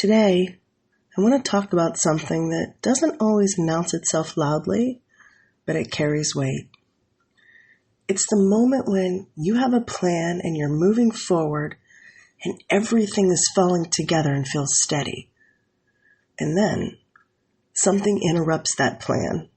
Today, I want to talk about something that doesn't always announce itself loudly, but it carries weight. It's the moment when you have a plan and you're moving forward and everything is falling together and feels steady. And then something interrupts that plan.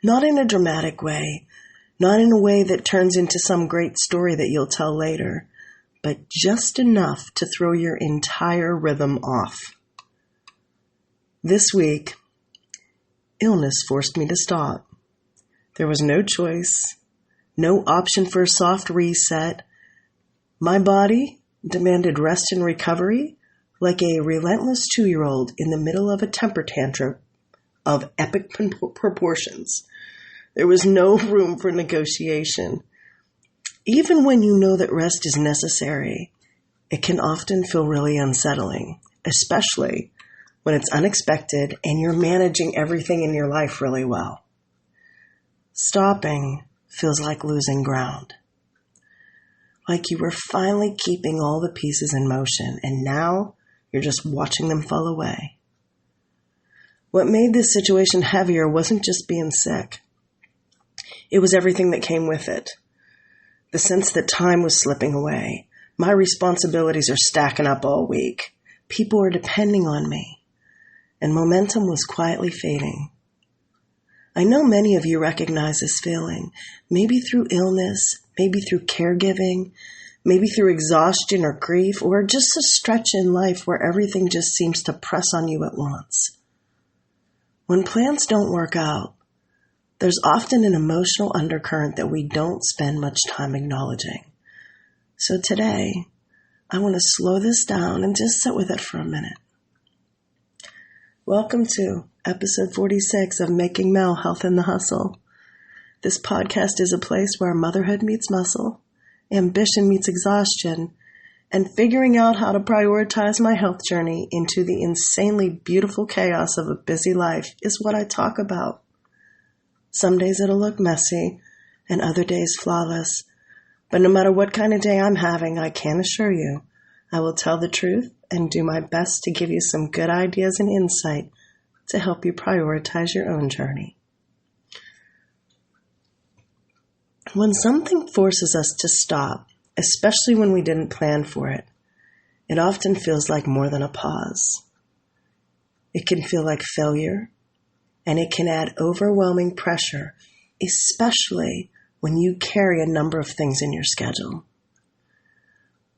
Not in a dramatic way, not in a way that turns into some great story that you'll tell later, but just enough to throw your entire rhythm off. This week, illness forced me to stop. There was no choice, no option for a soft reset. My body demanded rest and recovery like a relentless 2-year-old in the middle of a temper tantrum of epic proportions. There was no room for negotiation. Even when you know that rest is necessary, it can often feel really unsettling, especially when it's unexpected and you're managing everything in your life really well. Stopping feels like losing ground. Like you were finally keeping all the pieces in motion and now you're just watching them fall away. What made this situation heavier wasn't just being sick. It was everything that came with it. The sense that time was slipping away. My responsibilities are stacking up all week. People are depending on me. And momentum was quietly fading. I know many of you recognize this feeling, maybe through illness, maybe through caregiving, maybe through exhaustion or grief, or just a stretch in life where everything just seems to press on you at once. When plans don't work out, there's often an emotional undercurrent that we don't spend much time acknowledging. So today, I want to slow this down and just sit with it for a minute. Welcome to episode 46 of Making Mel Health in the Hustle. This podcast is a place where motherhood meets muscle, ambition meets exhaustion, and figuring out how to prioritize my health journey into the insanely beautiful chaos of a busy life is what I talk about. Some days it'll look messy, and other days flawless. But no matter what kind of day I'm having, I can assure you, I will tell the truth and do my best to give you some good ideas and insight to help you prioritize your own journey. When something forces us to stop, especially when we didn't plan for it, it often feels like more than a pause. It can feel like failure, and it can add overwhelming pressure, especially when you carry a number of things in your schedule.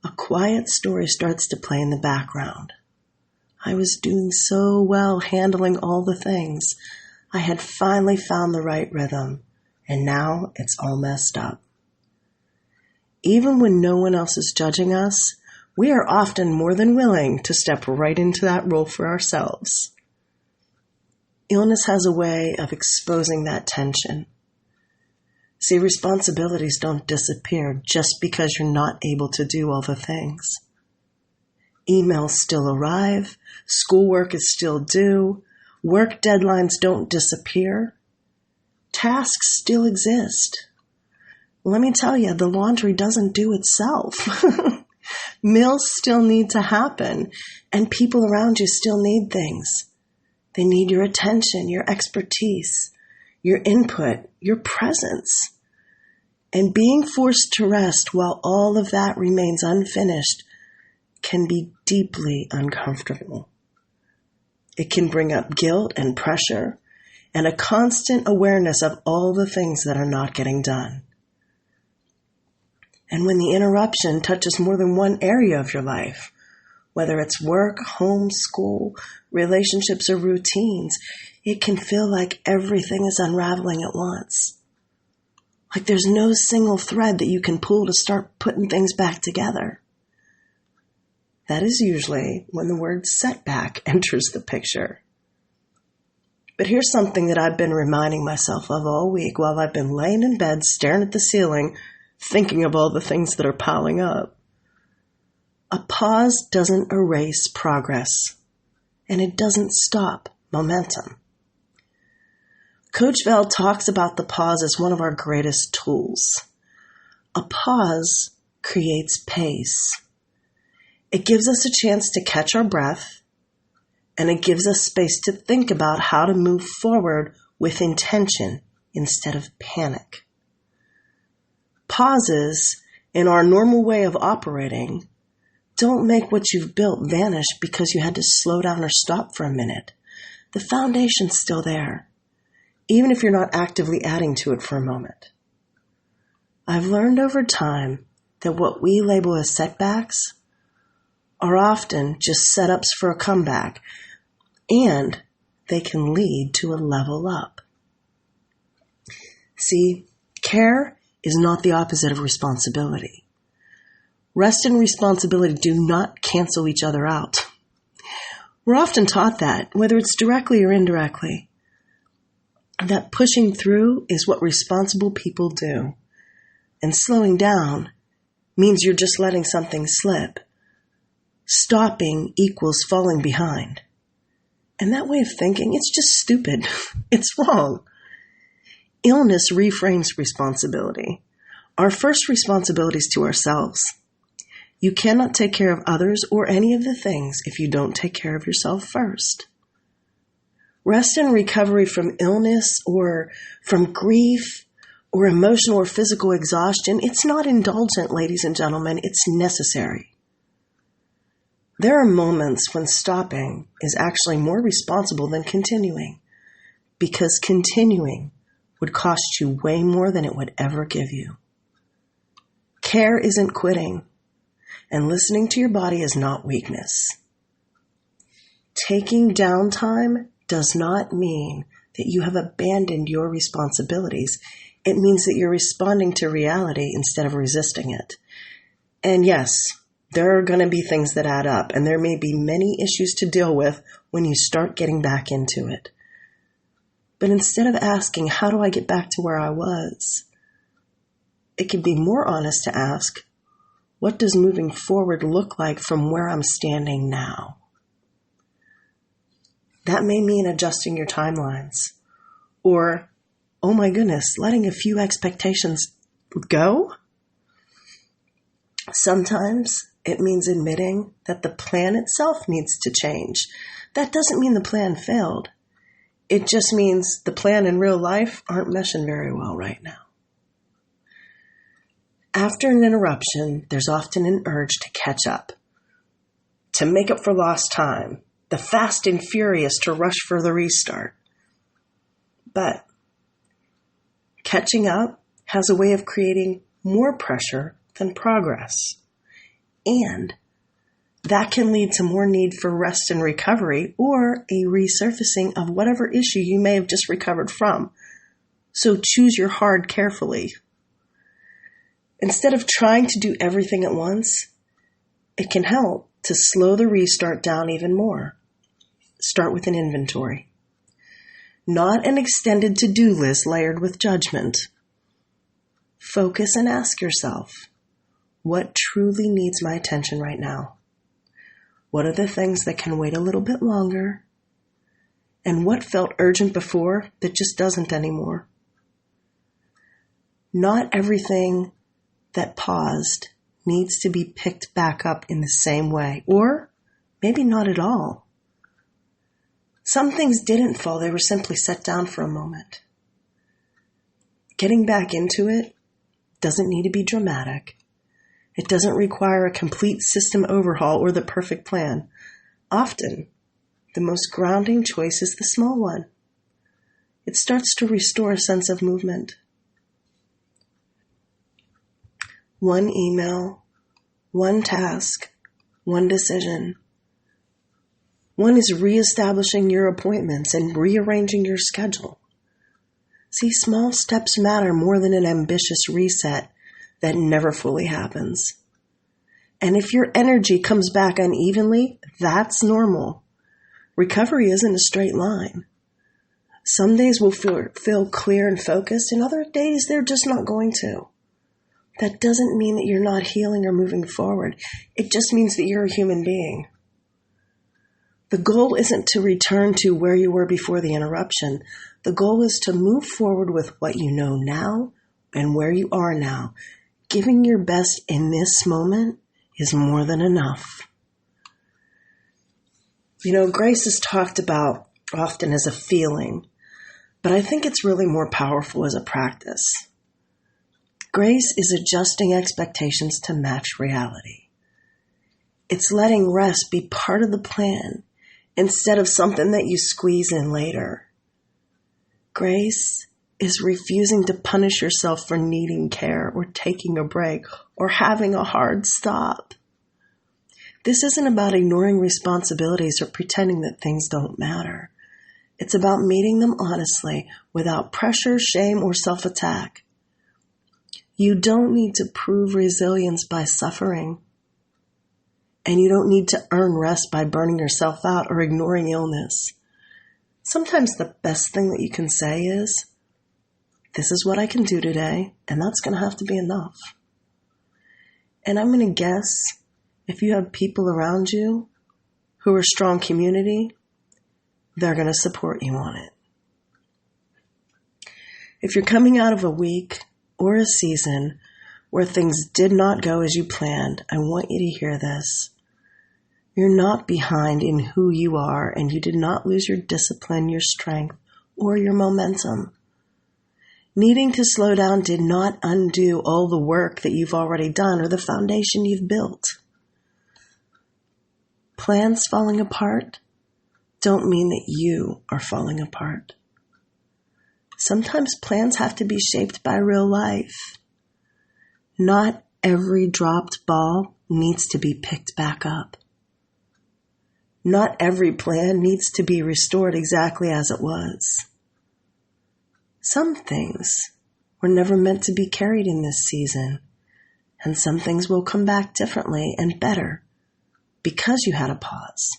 A quiet story starts to play in the background. I was doing so well handling all the things. I had finally found the right rhythm, and now it's all messed up. Even when no one else is judging us, we are often more than willing to step right into that role for ourselves. Illness has a way of exposing that tension. See, responsibilities don't disappear just because you're not able to do all the things. Emails still arrive, schoolwork is still due, work deadlines don't disappear, tasks still exist. Let me tell you, the laundry doesn't do itself. Meals still need to happen, and people around you still need things. They need your attention, your expertise, your input, your presence. And being forced to rest while all of that remains unfinished can be deeply uncomfortable. It can bring up guilt and pressure and a constant awareness of all the things that are not getting done. And when the interruption touches more than one area of your life, whether it's work, home, school, relationships, or routines, it can feel like everything is unraveling at once. Like there's no single thread that you can pull to start putting things back together. That is usually when the word setback enters the picture. But here's something that I've been reminding myself of all week while I've been laying in bed staring at the ceiling, thinking of all the things that are piling up. A pause doesn't erase progress, and it doesn't stop momentum. Coach Val talks about the pause as one of our greatest tools. A pause creates pace. It gives us a chance to catch our breath, and it gives us space to think about how to move forward with intention instead of panic. Pauses in our normal way of operating don't make what you've built vanish because you had to slow down or stop for a minute. The foundation's still there, even if you're not actively adding to it for a moment. I've learned over time that what we label as setbacks are often just setups for a comeback, and they can lead to a level up. See, care is not the opposite of responsibility. Rest and responsibility do not cancel each other out. We're often taught that, whether it's directly or indirectly, that pushing through is what responsible people do, and slowing down means you're just letting something slip. Stopping equals falling behind. And that way of thinking, it's just stupid. It's wrong. Illness reframes responsibility. Our first responsibility is to ourselves. You cannot take care of others or any of the things if you don't take care of yourself first. Rest and recovery from illness or from grief or emotional or physical exhaustion, it's not indulgent, ladies and gentlemen, it's necessary. There are moments when stopping is actually more responsible than continuing, because continuing would cost you way more than it would ever give you. Care isn't quitting, and listening to your body is not weakness. Taking downtime does not mean that you have abandoned your responsibilities. It means that you're responding to reality instead of resisting it. And yes, there are going to be things that add up, and there may be many issues to deal with when you start getting back into it. But instead of asking, how do I get back to where I was? It can be more honest to ask, what does moving forward look like from where I'm standing now? That may mean adjusting your timelines, or, oh my goodness, letting a few expectations go. Sometimes it means admitting that the plan itself needs to change. That doesn't mean the plan failed. It just means the plan and real life aren't meshing very well right now. After an interruption, there's often an urge to catch up, to make up for lost time, the fast and furious to rush for the restart. But catching up has a way of creating more pressure than progress. And that can lead to more need for rest and recovery or a resurfacing of whatever issue you may have just recovered from. So choose your hard carefully. Instead of trying to do everything at once, it can help to slow the restart down even more. Start with an inventory. Not an extended to-do list layered with judgment. Focus and ask yourself, what truly needs my attention right now? What are the things that can wait a little bit longer? And what felt urgent before that just doesn't anymore? Not everything that paused needs to be picked back up in the same way, or maybe not at all. Some things didn't fall, they were simply set down for a moment. Getting back into it doesn't need to be dramatic. It doesn't require a complete system overhaul or the perfect plan. Often, the most grounding choice is the small one. It starts to restore a sense of movement. One email, one task, one decision. One is reestablishing your appointments and rearranging your schedule. See, small steps matter more than an ambitious reset that never fully happens. And if your energy comes back unevenly, that's normal. Recovery isn't a straight line. Some days will feel clear and focused, and other days they're just not going to. That doesn't mean that you're not healing or moving forward. It just means that you're a human being. The goal isn't to return to where you were before the interruption. The goal is to move forward with what you know now and where you are now. Giving your best in this moment is more than enough. Grace is talked about often as a feeling, but I think it's really more powerful as a practice. Grace is adjusting expectations to match reality. It's letting rest be part of the plan instead of something that you squeeze in later. Grace is refusing to punish yourself for needing care or taking a break or having a hard stop. This isn't about ignoring responsibilities or pretending that things don't matter. It's about meeting them honestly without pressure, shame, or self-attack. You don't need to prove resilience by suffering. And you don't need to earn rest by burning yourself out or ignoring illness. Sometimes the best thing that you can say is, this is what I can do today, and that's going to have to be enough. And I'm going to guess if you have people around you who are strong community, they're going to support you on it. If you're coming out of a week or a season where things did not go as you planned, I want you to hear this. You're not behind in who you are, and you did not lose your discipline, your strength, or your momentum. Needing to slow down did not undo all the work that you've already done or the foundation you've built. Plans falling apart don't mean that you are falling apart. Sometimes plans have to be shaped by real life. Not every dropped ball needs to be picked back up. Not every plan needs to be restored exactly as it was. Some things were never meant to be carried in this season, and some things will come back differently and better because you had a pause.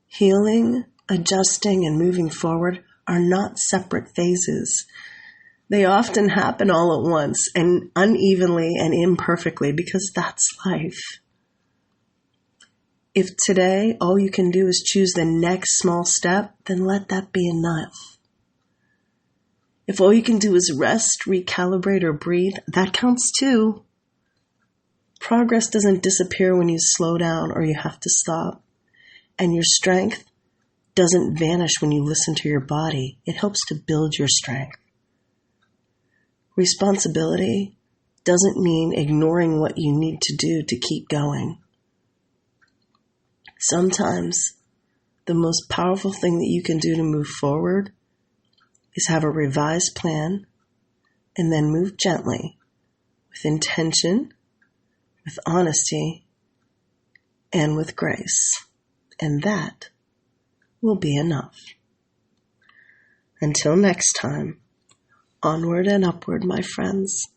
Healing, adjusting, and moving forward are not separate phases. They often happen all at once and unevenly and imperfectly because that's life. If today all you can do is choose the next small step, then let that be enough. If all you can do is rest, recalibrate, or breathe, that counts too. Progress doesn't disappear when you slow down or you have to stop. And your strength doesn't vanish when you listen to your body. It helps to build your strength. Responsibility doesn't mean ignoring what you need to do to keep going. Sometimes the most powerful thing that you can do to move forward is have a revised plan and then move gently with intention, with honesty, and with grace. And that will be enough. Until next time, onward and upward, my friends.